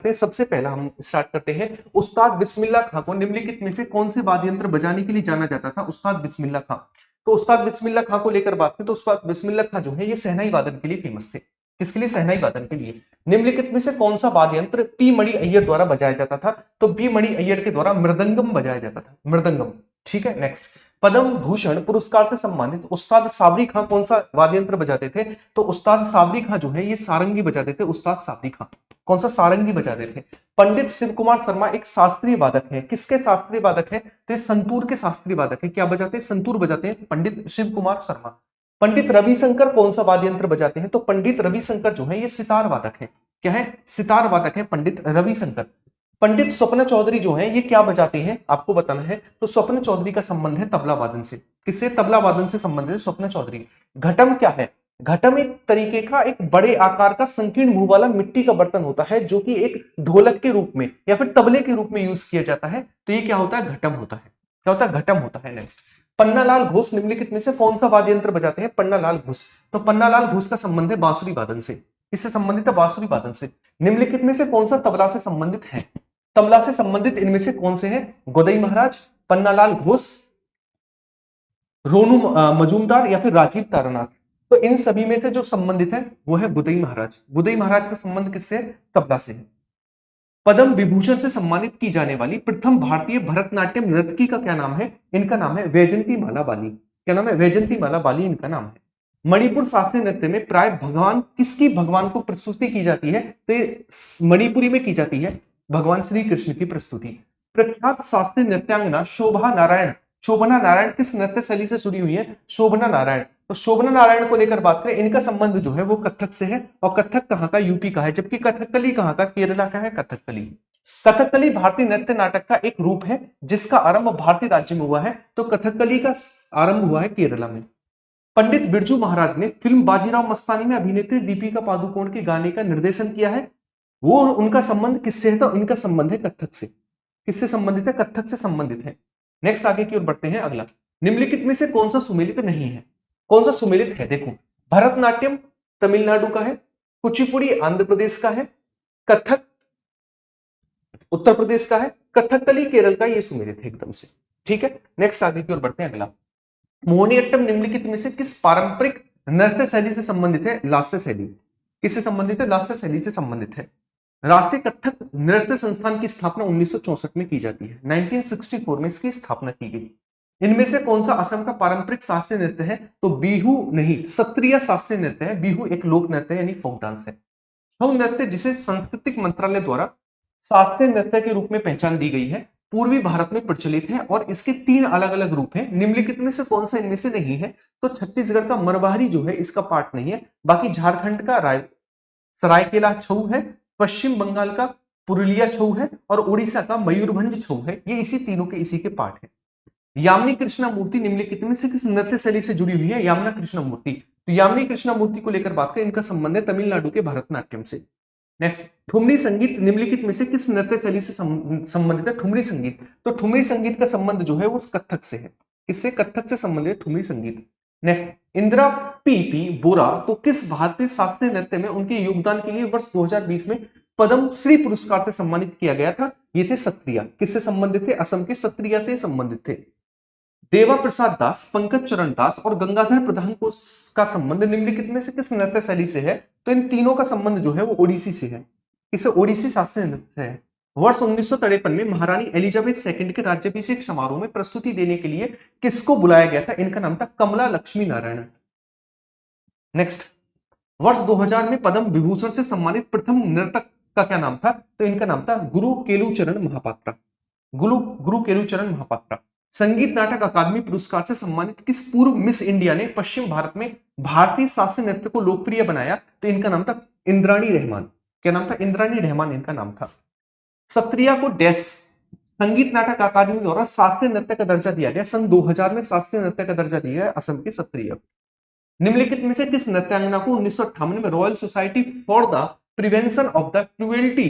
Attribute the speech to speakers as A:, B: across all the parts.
A: सबसे पहला हम स्टार्ट करते हैं। उस्ताद बिस्मिल्लाह खां को निम्नलिखित में से कौन से वाद्य यंत्र बजाने के लिए जाना जाता था? उस्ताद बिस्मिल्लाह खां। तो उस्ताद बिस्मिल्लाह खां को लेकर बात करें तो उस्ताद बिस्मिल्लाह खां जो है ये शहनाई वादन के लिए फेमस थे। किसके लिए? शहनाई वादन के लिए। निम्नलिखित में से कौन सा वाद्य यंत्र पी मणि अय्यर द्वारा बजाया जाता था? तो पी मणि अय्यर के द्वारा मृदंगम बजाया जाता था, मृदंगम। ठीक है, नेक्स्ट। पद्म भूषण पुरस्कार से सम्मानित उस्ताद साबरी खां कौन सा वाद्य यंत्र बजाते थे? तो उस्ताद साबरी खां जो है ये सारंगी बजाते थे। उस्ताद साबरी खां कौन सा? सारंगी बजाते थे। पंडित शिव कुमार शर्मा एक शास्त्रीय वादक है। किसके शास्त्रीय वादक है? तो संतूर के शास्त्रीय वादक है। क्या बजाते हैं? संतूर बजाते हैं पंडित शिव कुमार शर्मा। पंडित रविशंकर कौन सा वाद्य यंत्र बजाते हैं? तो पंडित रविशंकर जो है ये सितार वादक है। क्या है? सितार वादक है पंडित रविशंकर। पंडित स्वप्न चौधरी जो है ये क्या बजाते हैं? आपको बताना है। तो स्वप्न चौधरी का संबंध है तबला वादन से। किससे? तबला वादन से संबंधित है स्वप्न चौधरी। घटम क्या है? घटम एक तरीके का एक बड़े आकार का संकीर्ण मुंह वाला मिट्टी का बर्तन होता है जो कि एक ढोलक के रूप में या फिर तबले के रूप में यूज किया जाता है। तो ये क्या होता है? घटम होता है। क्या होता है? घटम होता है। नेक्स्ट। पन्नालाल घोष निम्नलिखित में से कौन सा वाद्य यंत्र बजाते हैं? पन्नालाल घोष। तो पन्नालाल घोष का संबंध है बांसुरी वादन से। किससे संबंधित है? बांसुरी वादन से। निम्नलिखित में से कौन सा तबला से संबंधित है? तबला से संबंधित इनमें से कौन से हैं? गोदई महाराज, पन्नालाल घोष, रोनू मजूमदार या फिर राजीव तारानाथ। तो इन सभी में से जो संबंधित है वो है गुदई महाराज। गुदई महाराज का संबंध किससे है? तबला से है। पद्म विभूषण से सम्मानित की जाने वाली प्रथम भारतीय भरतनाट्यम नर्तकी का क्या नाम है? इनका नाम है वैजंती माला बाली। क्या नाम है? वैजंती माला बाली इनका नाम है। मणिपुर शास्त्रीय नृत्य में प्राय भगवान किसकी भगवान को प्रस्तुति की जाती है? तो ये मणिपुरी में की जाती है भगवान श्री कृष्ण की प्रस्तुति। प्रख्यात शास्त्रीय नृत्यांगना शोभा नारायण। शोभना नारायण किस नृत्य शैली से जुड़ी हुई है? शोभना नारायण। तो शोभना नारायण को लेकर बात करें, इनका संबंध जो है वो कथक से है। और कथक कहाँ का? यूपी का है। जबकि कथकली कहाँ का? केरला का है कथकली। कथकली भारतीय नृत्य नाटक का एक रूप है जिसका आरंभ भारतीय राज्य में हुआ है। तो कथकली का आरंभ हुआ है केरला में। पंडित बिरजू महाराज ने फिल्म बाजीराव मस्तानी में अभिनेत्री दीपिका पादुकोण के गाने का निर्देशन किया है। वो उनका संबंध किससे है? तो इनका संबंध है कथक से। किससे संबंधित है? कथक से संबंधित है। नेक्स्ट आगे की ओर बढ़ते हैं। अगला, निम्नलिखित में से कौन सा सुमेलित नहीं है? कौन सा सुमेलित है? देखो, भरतनाट्यम तमिलनाडु का है, कुचिपुड़ी आंध्र प्रदेश का है, कथक उत्तर प्रदेश का है, कथकली केरल का। ये सुमेलित है एकदम से। ठीक है, नेक्स्ट आगे की ओर बढ़ते हैं। अगला, मोहिनीअट्टम निम्नलिखित में से किस पारंपरिक नृत्य शैली से संबंधित है? लास्य शैली। किससे संबंधित है? लास्य शैली से संबंधित है। राष्ट्रीय कथक नृत्य संस्थान की स्थापना 1964 में की जाती है। 1964 में इसकी स्थापना की गई। इनमें से कौन सा असम का पारंपरिक शास्त्रीय नृत्य है? तो बिहू नहीं, सत्रिय शास्त्रीय नृत्य है। बिहू एक लोक नृत्य यानी फोक डांस है। छऊ नृत्य जिसे सांस्कृतिक मंत्रालय द्वारा शास्त्रीय नृत्य के रूप में पहचान दी गई है, पूर्वी भारत में प्रचलित है और इसके 3 अलग अलग रूप हैं। निम्नलिखित में से कौन सा इनमें से नहीं है? तो छत्तीसगढ़ का मरवाही जो है इसका पार्ट नहीं है। बाकी झारखंड का सरायकेला छऊ है, पश्चिम बंगाल का पुरुलिया छऊ है और उड़ीसा का मयूरभंज छऊ है। ये इसी तीनों के इसी के पार्ट है। यामिनी कृष्णा मूर्ति निम्नलिखित में से किस नृत्य शैली से जुड़ी हुई है? यामिनी कृष्णा मूर्ति। तो यामिनी कृष्णा मूर्ति को लेकर बात करें, इनका संबंध है तमिलनाडु के भरतनाट्यम से। नेक्स्ट, ठुमरी संगीत निम्नलिखित में से किस नृत्य शैली से संबंधित है? ठुमरी संगीत। तो ठुमरी संगीत का संबंध जो है वो कथक से है। इससे कथक से संबंधित है ठुमरी संगीत। नेक्स्ट, इंदिरा पी बोरा को किस भारतीय शास्त्रीय नृत्य में उनके योगदान के लिए वर्ष 2020 में पद्म श्री पुरस्कार से सम्मानित किया गया था? ये थे सत्रिया। किससे संबंधित थे? असम के सत्रिया से संबंधित थे। देवा प्रसाद दास, पंकज चरण दास और गंगाधर प्रधान को का संबंध निम्नलिखित में से किस नृत्य शैली से है? तो इन तीनों का संबंध जो है वो ओडिसी से है। इसे ओडिसी शास्त्रीय नृत्य से है। वर्ष 1953 में महारानी एलिजाबेथ सेकंड के राज्याभिषेक समारोह में प्रस्तुति देने के लिए किसको बुलाया गया था? इनका नाम था कमला लक्ष्मी नारायण। नेक्स्ट, वर्ष 2000 में पद्म विभूषण से सम्मानित प्रथम नर्तक का क्या नाम था? तो इनका नाम था गुरु केलुचरण महापात्रा। गुरु केलुचरण महापात्रा। संगीत नाटक अकादमी पुरस्कार से सम्मानित किस पूर्व मिस इंडिया ने पश्चिम भारत में भारतीय शास्त्रीय नृत्य को लोकप्रिय बनाया? तो इनका नाम था इंद्राणी रहमान। क्या नाम था? इंद्राणी रहमान इनका नाम था। सत्रिया को डैश संगीत नाटक अकादमी द्वारा शास्त्रीय नृत्य का दर्जा दिया गया। सन 2000 में शास्त्रीय नृत्य का दर्जा दिया गया असम के सत्रिया। निम्नलिखित में से किस नृत्यांगना को 1958 में Royal Society for the Prevention of the Cruelty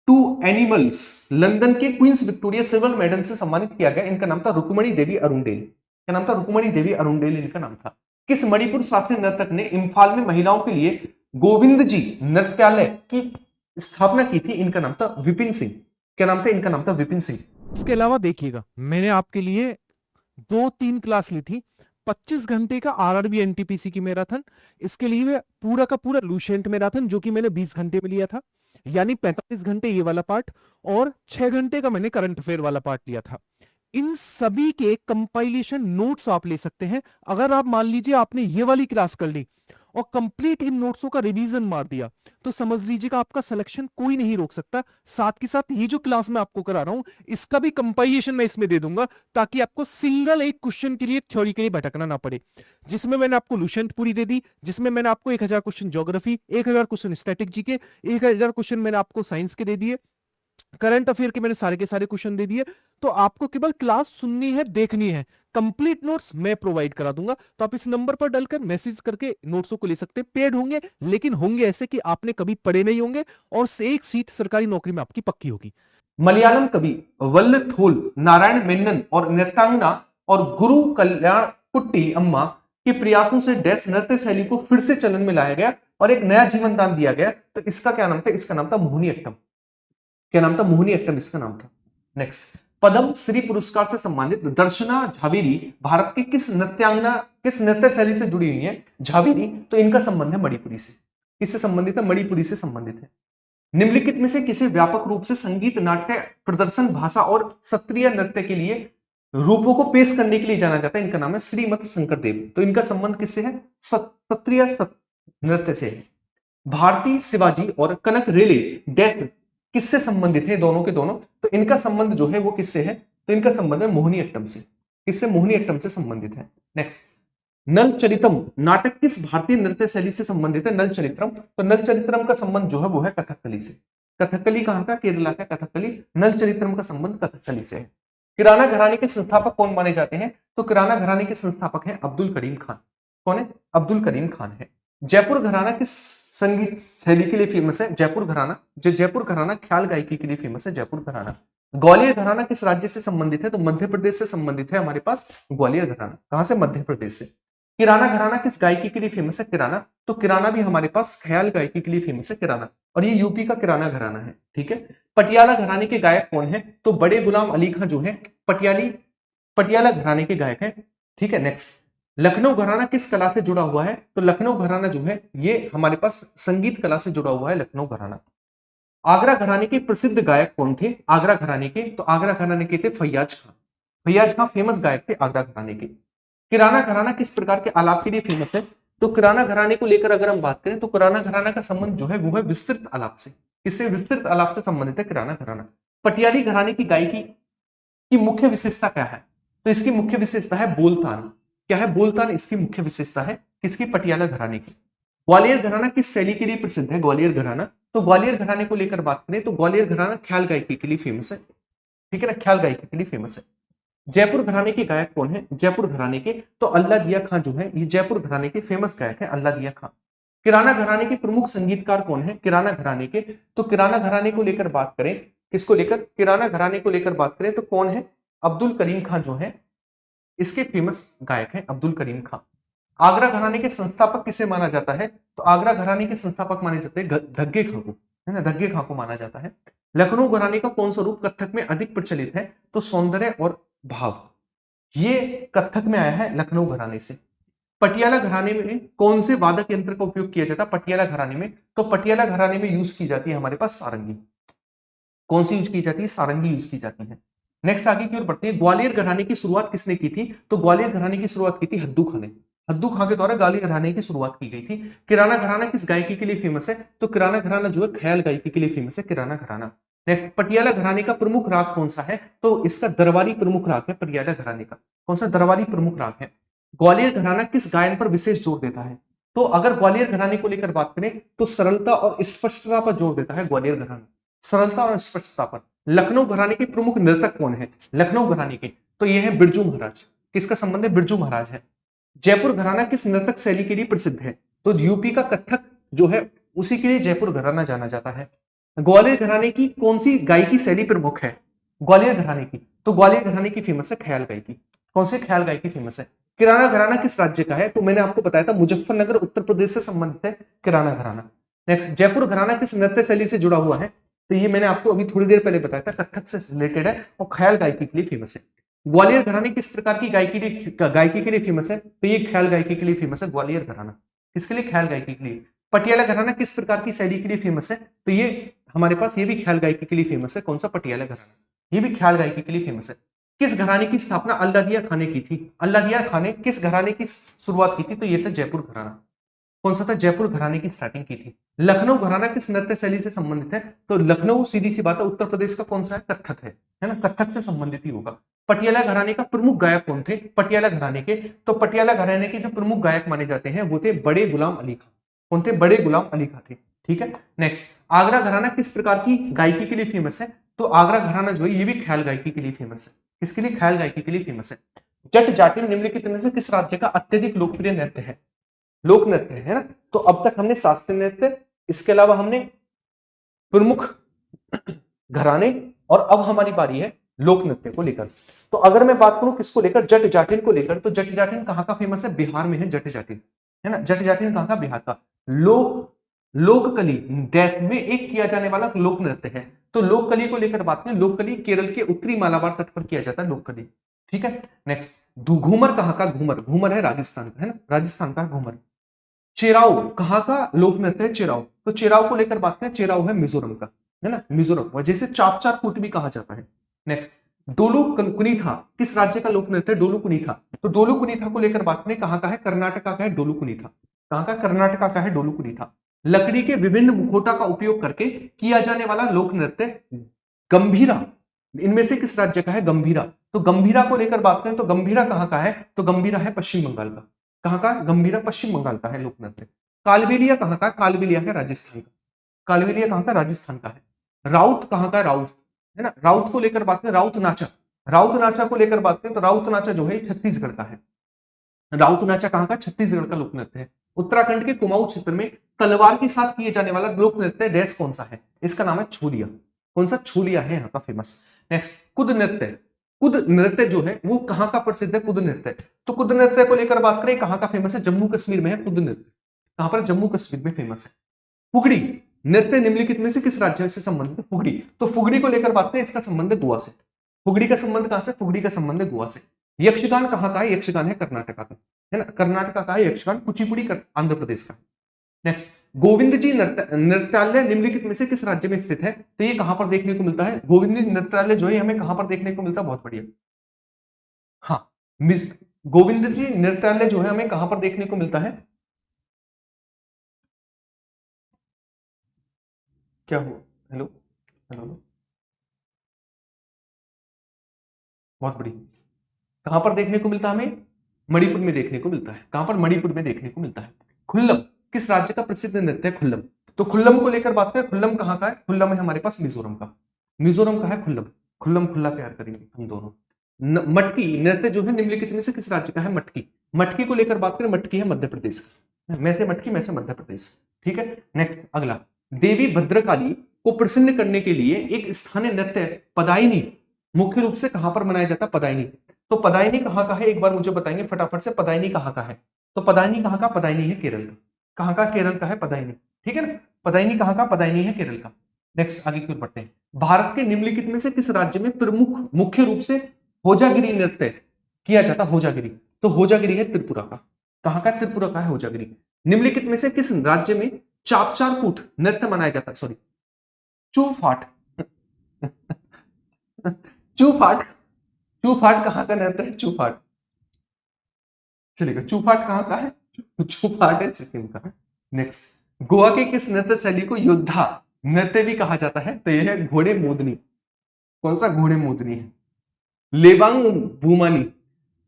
A: to Animals London के क्वींस विक्टोरिया सिल्वर मेडल से सम्मानित किया गया? इनका नाम था रुक्मणी देवी अरुणडेल। क्या नाम था? रुक्मणी देवी अरुणडेल इनका नाम था। किस मणिपुर शास्त्रीय नर्तक ने इम्फाल में महिलाओं के लिए गोविंद जी नृत्यालय की स्थापना की थी, इनका नाम था विपिन सिंह। क्या नाम था इनका? नाम था विपिन सिंह।
B: इसके अलावा देखिएगा, मैंने आपके लिए 2-3 क्लास ली थी। 25 घंटे का आरआरबी एनटीपीसी की मैराथन, इसके लिए पूरा का पूरा लुसेंट मैराथन जो कि मैंने 20 घंटे में लिया था, यानी 45 घंटे ये वाला पार्ट, और 6 घंटे का मैंने करंट अफेयर वाला पार्ट लिया था। इन सभी के कंपाइलेशन नोट्स आप ले सकते हैं। अगर आप मान लीजिए आपने ये वाली क्लास कर ली और कंप्लीट इन नोट्सों का रिवीजन मार दिया, तो समझ लीजिएगा आपका सिलेक्शन कोई नहीं रोक सकता। साथ के साथ ये जो क्लास मैं आपको करा रहा हूं, इसका भी कंपाइलेशन मैं इसमें दे दूंगा, ताकि आपको सिंगल एक क्वेश्चन के लिए थ्योरी के लिए भटकना ना पड़े। जिसमें मैंने आपको लुसेंट पूरी दे दी, जिसमें मैंने आपको 1000 question geography, 1000 question static GK, 1000 question मैंने आपको साइंस के दे दिए, करंट अफेयर के मैंने सारे के सारे क्वेश्चन दे दिए। तो आपको केवल क्लास सुननी है, देखनी है। कंप्लीट नोट्स मैं प्रोवाइड करा दूंगा। तो आप इस नंबर पर डालकर मैसेज करके नोट्सों को ले सकते हैं। पेड होंगे, लेकिन होंगे ऐसे कि आपने कभी पढ़े नहीं होंगे, और एक सीट सरकारी नौकरी में आपकी पक्की होगी।
A: मलयालम कवि वल्लथोल नारायण मेनन और नृत्यांगना और गुरु कल्याण कुट्टी अम्मा के प्रयासों से डैश नृत्य शैली को फिर से चलन में लाया गया और एक नया जीवन दान दिया गया। तो इसका क्या नाम था? इसका नाम था मोहिनी अट्टम। क्या नाम था? मोहिनी अट्टम इसका नाम था। नेक्स्ट, पद्म श्री पुरस्कार से सम्मानित दर्शना झावेरी भारत की किस नृत्यांगना, किस नृत्य शैली से जुड़ी हुई है? झावेरी। तो इनका संबंध है मणिपुरी से। किससे संबंधित है? मणिपुरी से संबंधित है। निम्नलिखित में से किसे व्यापक रूप से संगीत, नाट्य, प्रदर्शन, भाषा और शास्त्रीय नृत्य के लिए रूपों को पेश करने के लिए जाना जाता है? इनका नाम है श्रीमत शंकरदेव। तो इनका संबंध किससे है? शास्त्रीय नृत्य से है। भारती शिवाजी और कनक रेले डैश किससे संबंधित है? दोनों के दोनों। तो इनका संबंध जो है वो किससे है? तो इनका संबंध है मोहिनी अट्टम से। किससे? मोहिनी अट्टम से संबंधित है। नेक्स्ट, नल चरितम नाटक किस भारतीय नृत्य शैली से संबंधित है? नल चरित्रम। तो नल चरित्रम का संबंध जो है वो है कथकली से। कथकली कहां का? केरला का कथकली। नल चरित्रम का संबंध कथकली से है। किराना घराने के संस्थापक कौन माने जाते हैं? तो किराना घराने के संस्थापक हैं अब्दुल करीम खान। कौन है? अब्दुल करीम खान है। जयपुर घराना किस संगीत शैली के लिए फेमस है? जयपुर घराना, जो जयपुर घराना ख्याल गायकी के लिए फेमस है, जयपुर घराना। ग्वालियर घराना किस राज्य से संबंधित है? तो मध्य प्रदेश से संबंधित है हमारे पास ग्वालियर घराना। कहां से? मध्य प्रदेश से। किराना घराना किस गायकी के लिए फेमस है? किराना। तो किराना भी हमारे पास ख्याल गायकी के लिए फेमस है, किराना। और ये यूपी का किराना घराना है। ठीक है। पटियाला घराने के गायक कौन है? तो बड़े गुलाम अली खां जो है पटियाला घराने के गायक हैं। ठीक है। नेक्स्ट, लखनऊ घराना किस कला से जुड़ा हुआ है? तो लखनऊ घराना जो है ये हमारे पास संगीत कला से जुड़ा हुआ है, लखनऊ घराना। आगरा घराने के प्रसिद्ध गायक कौन थे? आगरा घराने के, तो आगरा घराने के थे फैयाज खान। फैयाज खान फेमस गायक थे आगरा घराने के। किराना घराना किस प्रकार के आलाप के लिए फेमस है? तो किराना घराने को लेकर अगर हम बात करें तो किराना घराना का संबंध जो है वो है विस्तृत आलाप से। किससे? विस्तृत आलाप से संबंधित है किराना घराना। पटियाली घराने की गायकी की मुख्य विशेषता क्या है? तो इसकी मुख्य विशेषता है बोलतान। क्या है? बोलतान इसकी मुख्य विशेषता है। किसकी? पटियाला घराने की। ग्वालियर घराना किस शैली के लिए प्रसिद्ध है? ग्वालियर घराना। तो ग्वालियर घराने को लेकर बात करें तो ग्वालियर घराना ख्याल गायकी के लिए फेमस है। ठीक है ना, ख्याल गायकी के लिए फेमस है। जयपुर घराने के गायक कौन है? जयपुर घराने के तो अल्लाह दिया खां जो है ये जयपुर घराने के फेमस गायक है, अल्लाह दिया खां। किराना घराने के प्रमुख संगीतकार कौन है? किराना घराने के, तो किराना घराने को लेकर बात करें, किसको लेकर? किराना घराने को लेकर बात करें तो कौन है? अब्दुल करीम खां जो है इसके फेमस गायक हैं, अब्दुल करीम खां। आगरा घराने के संस्थापक किसे माना जाता है? तो आगरा घराने के संस्थापक माने जाते हैं धग्गे खां को, है ना, धग्गे खां को माना जाता है। लखनऊ घराने का कौन सा रूप कथक में अधिक प्रचलित है? तो सौंदर्य और भाव, ये कथक में आया है लखनऊ घराने से। पटियाला घराने में कौन से वादक यंत्र का उपयोग किया जाता है? पटियाला घराने में, तो पटियाला घराने में यूज की जाती है हमारे पास सारंगी। कौन सी यूज की जाती है? सारंगी यूज की जाती है। नेक्स्ट आगे की ओर बढ़ते हैं। ग्वालियर घराने की शुरुआत किसने की थी? तो ग्वालियर घराने की शुरुआत की थी हद्दू खां ने। हद्दू खां के द्वारा ग्वालियर घराने की शुरुआत की गई थी। किराना घराना किस गायकी के लिए फेमस है? तो किराना घराना जो है ख्याल गायकी के लिए फेमस है, किराना घराना। नेक्स्ट, पटियाला घराने का प्रमुख राग कौन सा है? तो इसका दरबारी प्रमुख राग है पटियाला घराने का। कौन सा? दरबारी प्रमुख राग है। ग्वालियर घराना किस गायन पर विशेष जोर देता है? तो अगर ग्वालियर घराने को लेकर बात करें तो सरलता और स्पष्टता पर जोर देता है ग्वालियर घराना, सरलता और स्पष्टता पर। लखनऊ घराने के प्रमुख नर्तक कौन है? लखनऊ घराने के, तो ये है बिरजू महाराज। किसका संबंध है? बिरजू महाराज है। जयपुर घराना किस नर्तक शैली के लिए प्रसिद्ध है? तो यूपी का कथक जो है उसी के लिए जयपुर घराना जाना जाता है। ग्वालियर घराने की कौन सी गायकी शैली प्रमुख है? ग्वालियर घराने की, तो ग्वालियर घराने की फेमस है ख्याल गायकी। कौन से? ख्याल गायकी फेमस है। किराना घराना किस राज्य का है? तो मैंने आपको बताया था मुजफ्फरनगर उत्तर प्रदेश से संबंधित है किराना घराना। नेक्स्ट, जयपुर घराना किस नृत्य शैली से जुड़ा हुआ है? तो ये मैंने आपको अभी थोड़ी देर पहले बताया था, कथक से रिलेटेड है और ख्याल गायकी के लिए फेमस है। ग्वालियर घराने किस प्रकार की गायकी के लिए फेमस है? तो ये ख्याल गायकी के लिए फेमस है ग्वालियर घराना। किसके लिए? ख्याल गायकी के लिए। पटियाला घराना किस प्रकार की शैली के लिए फेमस है? तो ये हमारे पास ये भी ख्याल गायकी के लिए फेमस है। कौन सा? पटियाला घराना, ये भी ख्याल गायकी के लिए फेमस है। किस घराने की स्थापना अल्लादिया खाने की थी? अल्लादिया खाने किस घराने की शुरुआत की थी? तो ये था जयपुर घराना। कौन सा था? जयपुर घराने की स्टार्टिंग की थी। लखनऊ घराना किस नृत्य शैली से संबंधित है? तो लखनऊ सीधी सी बात है उत्तर प्रदेश का कौन सा है? कथक है ना, कथक से संबंधित ही होगा। पटियाला घराने का प्रमुख गायक कौन थे? पटियाला घराने के, तो पटियाला घराने के जो प्रमुख गायक माने जाते हैं वो थे बड़े गुलाम अली खां। कौन थे? बड़े गुलाम अली खां थे। ठीक है। नेक्स्ट, आगरा घराना किस प्रकार की गायकी के लिए फेमस है? तो आगरा घराना जो है ये भी ख्याल गायकी के लिए फेमस है। किसके लिए? ख्याल गायकी के लिए फेमस है। जट जाटिन निम्नलिखित में से किस राज्य का अत्यधिक लोकप्रिय नृत्य है? लोक नृत्य है ना। तो अब तक हमने शास्त्रीय नृत्य, इसके अलावा हमने प्रमुख घराने, और अब हमारी बारी है लोक नृत्य को लेकर। तो अगर मैं बात करूं किसको लेकर? जट जाटिन को लेकर, तो जट जाटिन कहां का फेमस है? बिहार में है जट जाटिन, है ना। जट जाटिन कहां का? बिहार का। लोककली देश में एक किया जाने वाला लोक नृत्य है। तो लोककली को लेकर बात करें, लोककली केरल के उत्तरी मालाबार तट पर किया जाता है लोककली। ठीक है। नेक्स्ट, घूमर कहां का? घूमर, घूमर है राजस्थान का, है ना, राजस्थान का घूमर। चेराव कहां का लोक नृत्य है? चेराव, तो चेराव को लेकर बात करें, चेराव है मिजोरम का, है ना, मिजोरम, वजह से चापचार कूट भी कहा जाता है। नेक्स्ट, डोलू कुनीथा किस राज्य का लोक नृत्य है? डोलू कुनीथा, तो डोलू कुनीथा को लेकर बात करें, कहां का है? कर्नाटका का है डोलू कुनीथा। कहां का? कर्नाटका का है डोलू कुनीथा। लकड़ी के विभिन्न मुखौटा का उपयोग करके किया जाने वाला लोक नृत्य गंभीरा इनमें से किस राज्य का है? गंभीरा, तो गंभीरा को लेकर बात करें तो गंभीरा कहां का है? तो गंभीरा है पश्चिम बंगाल का। कहां का? गंभीरा पश्चिम बंगाल का है लोक नृत्य। कालबेलिया कहां का? कालबेलिया है राजस्थान का। कालबेलिया कहां का? राजस्थान का है। राउत कहां का? राउत, है ना, राउत को लेकर बात करें, राउत नाचा, राउत नाचा को लेकर बात करें तो राउत नाचा जो है छत्तीसगढ़ का है। राउत नाचा कहां का? छत्तीसगढ़ का लोक नृत्य है। उत्तराखंड के कुमाऊं क्षेत्र में तलवार के साथ किए जाने वाला लोक नृत्य डैश कौन सा है? इसका नाम है छोलिया। कौन सा? छोलिया है यहाँ का फेमस। नेक्स्ट, कुद नृत्य, कुद नृत्य जो है वो कहां का प्रसिद्ध है? कुद नृत्य, तो कुद नृत्य को लेकर बात करें कहां का फेमस है? जम्मू कश्मीर में है कुद नृत्य। कहां पर? जम्मू कश्मीर में फेमस है। फुगड़ी नृत्य निम्नलिखित में से किस राज्य से संबंधित है? फुगड़ी, तो फुगड़ी को लेकर बात करें, इसका संबंध है गोवा से। फुगड़ी का संबंध कहां से? फुगड़ी का संबंध है गोवा से। यक्षगान कहां का है? यक्षगान है कर्नाटका का, है ना, कर्नाटका का है यक्षगान। कुचिपुड़ी आंध्र प्रदेश का। नेक्स्ट, गोविंद जी नृत्यालय निम्नलिखित में से किस राज्य में स्थित है? तो ये कहां पर देखने को मिलता है? गोविंद जी नृत्यालय जो है हमें कहां पर देखने को मिलता है? बहुत बढ़िया, हाँ, गोविंद जी नृत्यालय जो है हमें कहां पर देखने को मिलता है? क्या हुआ? हेलो, हेलो, बहुत बढ़िया। कहां पर देखने को मिलता है हमें? मणिपुर में देखने को मिलता है। कहां पर? मणिपुर में देखने को मिलता है। खुल्लम किस राज्य का प्रसिद्ध नृत्य है? खुल्लम, तो खुल्लम को लेकर बात करें, खुल्लम कहां का है? खुल्लम है हमारे पास मिजोरम का। मिजोरम का है खुल्लम। खुल्लम खुल्ला प्यार करेंगे हम दोनों। मटकी नृत्य जो है निम्नलिखित में से किस राज्य का है? मटकी, मटकी को लेकर बात करें, मटकी है मध्य प्रदेश का। मैं से मटकी, मैं से मध्य प्रदेश। ठीक है। नेक्स्ट, अगला, देवी भद्रकाली को प्रसन्न करने के लिए एक स्थानीय नृत्य पदायनी मुख्य रूप से कहां पर मनाया जाता है? पदायनी, तो पदायनी कहां का है? एक बार मुझे बताएंगे फटाफट से, पदायनी कहां का है? तो पदायनी कहां का? पदायनी है केरल का। कहां का? केरल का है पदायनी। ठीक है ना, पदायनी कहां का? पदायनी है केरल का। नेक्स्ट, आगे की ओर बढ़ते हैं। भारत के निम्नलिखित में से किस राज्य में प्रमुख मुख्य रूप से होजागिरी नृत्य किया जाता? होजागिरी, तो होजागिरी है त्रिपुरा का। कहां का? त्रिपुरा का है होजागिरी। निम्नलिखित में से किस राज्य में चापचार कूट नृत्य मनाया जाता है? सॉरी, चूफाट चूफाट, चूफाट कहां का नृत्य है? चूफाट, चलेगा, चूफाट कहां का है? चूफाट है सिक्किम का। नेक्स्ट, गोवा के किस नृत्य शैली को योद्धा नृत्य भी कहा जाता है? तो यह है घोड़े मोदनी। कौन सा? घोड़े मोदनी है। लेबांग बुमानी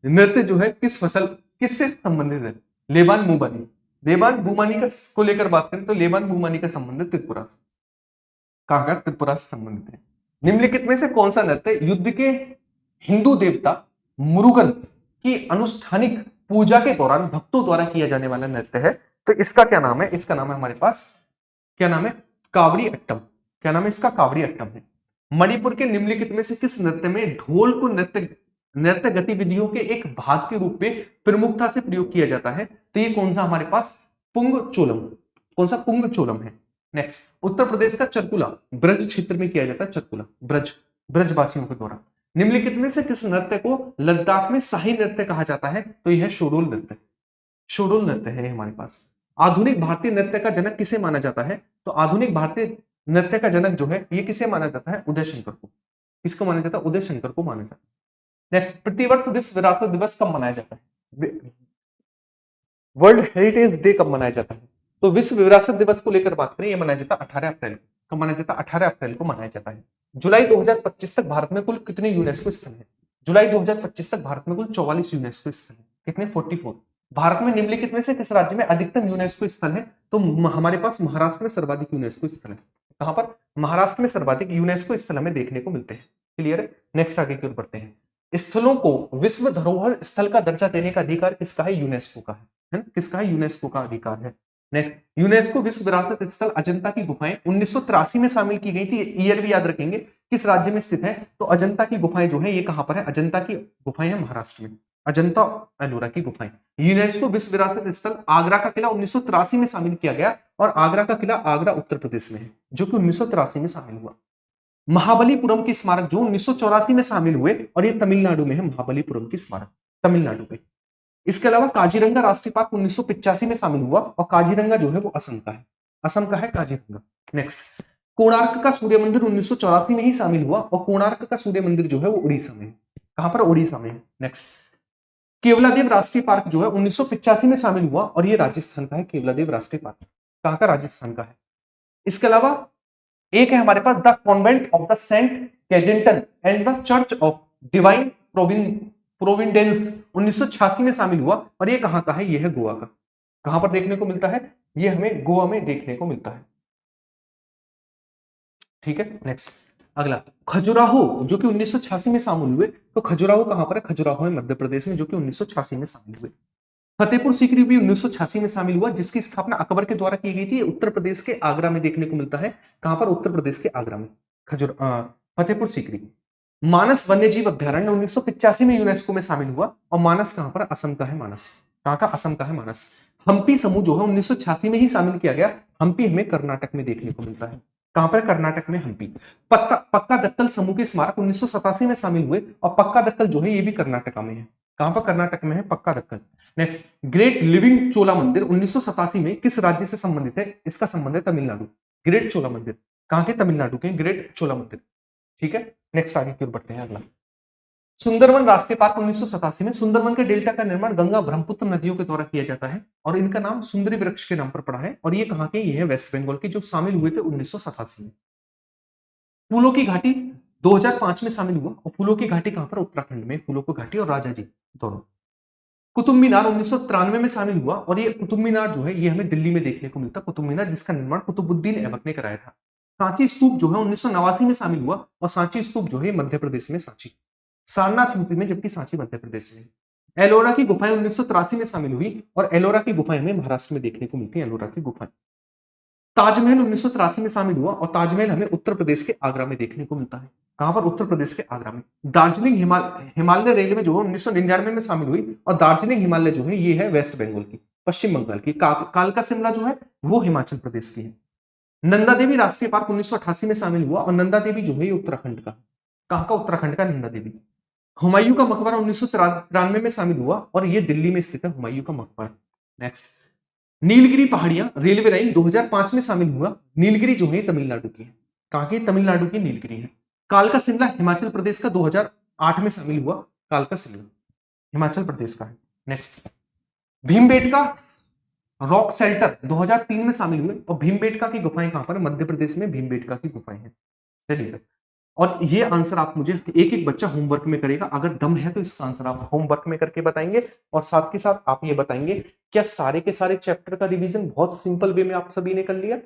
A: नृत्य जो है किस फसल, किससे संबंधित है? लेबान बुमानी, लेबान बुमानी का को लेकर बात करें तो लेबान बुमानी का संबंध त्रिपुरा से। कहां का? त्रिपुरा से संबंधित है। निम्नलिखित में से कौन सा नृत्य युद्ध के हिंदू देवता मुरुगन की अनुष्ठानिक पूजा के दौरान भक्तों द्वारा किया जाने वाला नृत्य है? तो इसका क्या नाम है? इसका नाम है हमारे पास, क्या नाम है? कावड़ी अट्टम। क्या नाम है इसका? कावड़ी अट्टम है। मणिपुर के निम्नलिखित में से किस नृत्य में ढोल को नृत्य गतिविधियों के एक भाग के रूप में प्रमुखता से प्रयोग किया जाता है? तो ये कौन सा हमारे पास? पुंग चोलम। कौन सा? पुंग चोलम है। नेक्स्ट, उत्तर प्रदेश का चरकुला ब्रज क्षेत्र में किया जाता है। चरकुला ब्रजवासियों के द्वारा। निम्नलिखित में से किस नृत्य को लद्दाख में शाही नृत्य कहा जाता है? तो यह है शोडोल नृत्य। शोडोल नृत्य है हमारे पास। आधुनिक भारतीय नृत्य का जनक किसे माना जाता है? तो आधुनिक भारतीय नृत्य का जनक जो है ये किसे माना जाता है? उदय शंकर को। किसको माना जाता है? उदय शंकर को माना जाता है। नेक्स्ट, प्रतिवर्ष विश्व विरासत दिवस कब मनाया जाता है? वर्ल्ड हेरिटेज डे कब मनाया जाता है? तो विश्व विरासत दिवस को लेकर बात करें, यह मनाया जाता है 18 अप्रैल को। कब मनाया जाता है? 18 अप्रैल को मनाया जाता है। जुलाई 2025 तक भारत में कुल कितने यूनेस्को स्थल है? जुलाई 2025 तक भारत में कुल 44 यूनेस्को स्थल है। कितने? 44। भारत में निम्नलिखित में से किस राज्य में अधिकतम यूनेस्को स्थल है? तो हमारे पास महाराष्ट्र में सर्वाधिक यूनेस्को स्थल है। कहां पर? महाराष्ट्र में सर्वाधिक यूनेस्को स्थल हमें देखने को मिलते हैं। क्लियर है? नेक्स्ट आगे की ओर बढ़ते हैं। स्थलों को विश्व धरोहर स्थल का दर्जा देने का अधिकार किसका है? यूनेस्को का है। किसका है? यूनेस्को का अधिकार है। नेक्स्ट, यूनेस्को विश्व विरासत स्थल अजंता की गुफाएं 1983 में शामिल की गई थी। ईयर भी याद रखेंगे। किस राज्य में स्थित है? तो अजंता की गुफाएं जो है ये कहां पर है? अजंता की गुफाएं है महाराष्ट्र में। अजंता एलोरा की गुफाएं। यूनेस्को विश्व विरासत स्थल आगरा का किला 1983 में शामिल किया गया और आगरा का किला आगरा उत्तर प्रदेश में है, जो कि 1983 में शामिल हुआ। महाबलीपुरम के स्मारक जो 1984 में शामिल हुए और ये तमिलनाडु में है। महाबलीपुरम की स्मारक तमिलनाडु में। इसके अलावा काजीरंगा राष्ट्रीय पार्क 1985 में शामिल हुआ और काजीरंगा जो है वो असम का है। असम का है काजीरंगा। नेक्स्ट, कोणार्क का सूर्य मंदिर 1984 में ही शामिल हुआ और कोणार्क का सूर्य मंदिर जो है वो उड़ीसा में है। कहां पर? उड़ीसा में है। नेक्स्ट, केवलादेव राष्ट्रीय पार्क जो है 1985 में शामिल हुआ और ये राजस्थान का है। केवलादेव राष्ट्रीय पार्क कहां का? राजस्थान का है। इसके अलावा एक है हमारे पास the convent of the saint Cajetan and the church of divine providence 1986 में शामिल हुआ और ये कहां का है? ये है गोवा का। कहां पर देखने को मिलता है? ये हमें गोवा में देखने को मिलता है। ठीक है। नेक्स्ट, अगला खजुराहो जो कि 1986 में शामिल हुए। तो खजुराहो कहां पर है? खजुराहो है मध्य प्रदेश में, जो कि 1986 में शामिल हुए। फतेहपुर सीकरी भी 1986 में शामिल हुआ, जिसकी स्थापना अकबर के द्वारा की गई थी। उत्तर प्रदेश के आगरा में देखने को मिलता है। कहां पर? उत्तर प्रदेश के आगरा में फतेहपुर सीकरी। मानस वन्यजीव अभ्यारण्य 1985 में यूनेस्को में शामिल हुआ और मानस कहां पर? असम का है मानस। कहां का? असम का है मानस। हम्पी समूह जो है 1986 में ही शामिल किया गया। हम्पी हमें कर्नाटक में देखने को मिलता है। कहां पर? कर्नाटक में हम्पी। पक्का दक्कल समूह के स्मारक 1987 में शामिल हुए और पक्का दक्कल जो है ये भी कर्नाटक में है। कहां पर? कर्नाटक में है पक्का दक्कल। नेक्स्ट, ग्रेट लिविंग चोला मंदिर 1987 में किस राज्य से संबंधित है? इसका संबंध है तमिलनाडु। ग्रेट चोला मंदिर कहां के? तमिलनाडु के ग्रेट चोला मंदिर। ठीक है। नेक्स्ट आगे की ओर बढ़ते हैं। अगला सुंदरवन राष्ट्रीय पार्क 1987 में। सुंदरवन के डेल्टा का निर्माण गंगा ब्रह्मपुत्र नदियों के द्वारा किया जाता है और इनका नाम सुंदरी वृक्ष के नाम पर पड़ा है और ये कहां के? ये है वेस्ट बंगाल के, जो शामिल हुए थे 1987 में। फूलों की घाटी 2005 में शामिल हुआ और फूलों की घाटी कहां पर? उत्तराखंड में। फूलों की घाटी और राजाजी दोनों। कुतुब मीनार 1993 में शामिल हुआ और ये कुतुब मीनार जो है ये हमें दिल्ली में देखने को मिलता है। कुतुब मीनार जिसका निर्माण कुतुबुद्दीन ऐबक ने कराया था। सांची स्तूप जो है 1989 में शामिल हुआ और सांची स्तूप जो है मध्य प्रदेश में सांची। सारनाथ यूपी में, जबकि सांची मध्य प्रदेश में। एलोरा की गुफाएं 1983 में शामिल हुई और एलोरा की गुफाएं हमें महाराष्ट्र में देखने को मिलती है। एलोरा की गुफाएं। ताजमहल 1983 में शामिल हुआ और ताजमहल हमें उत्तर प्रदेश के आगरा में देखने को मिलता है। कहां पर? उत्तर प्रदेश के आगरा में। दार्जिलिंग हिमालय रेलवे जो है 1999 में शामिल हुई और दार्जिलिंग हिमालय जो है ये है वेस्ट बंगाल की, पश्चिम बंगाल की। कालका शिमला जो है वो हिमाचल प्रदेश की है। नंदा देवी राष्ट्रीय पार्क 1988 में शामिल हुआ और नंदा देवी जो है ये उत्तराखंड का। कहां का? उत्तराखंड का नंदा देवी। हुमायूं का मकबरा 1993 में शामिल हुआ और ये दिल्ली में स्थित है, हुमायूं का मकबरा। नेक्स्ट, नीलगिरी पहाड़ियां रेलवे लाइन 2005 में शामिल हुआ। नीलगिरी जो है तमिलनाडु की है। कहां की? तमिलनाडु की नीलगिरी है। कालका शिमला हिमाचल प्रदेश का 2008 में शामिल हुआ। कालका शिमला हिमाचल प्रदेश का है। नेक्स्ट, भीमबेटका रॉक शेल्टर 2003 में शामिल हुए और भीमबेटका की गुफाएं कहां पर? मध्य प्रदेश में भीमबेटका की गुफाएं हैं। चलिए, और ये आंसर आप मुझे एक एक बच्चा होमवर्क में करेगा। अगर दम है तो इसका आंसर आप होमवर्क में करके बताएंगे और साथ के साथ आप ये बताएंगे क्या सारे के सारे चैप्टर का रिवीजन बहुत सिंपल वे में आप सभी ने कर लिया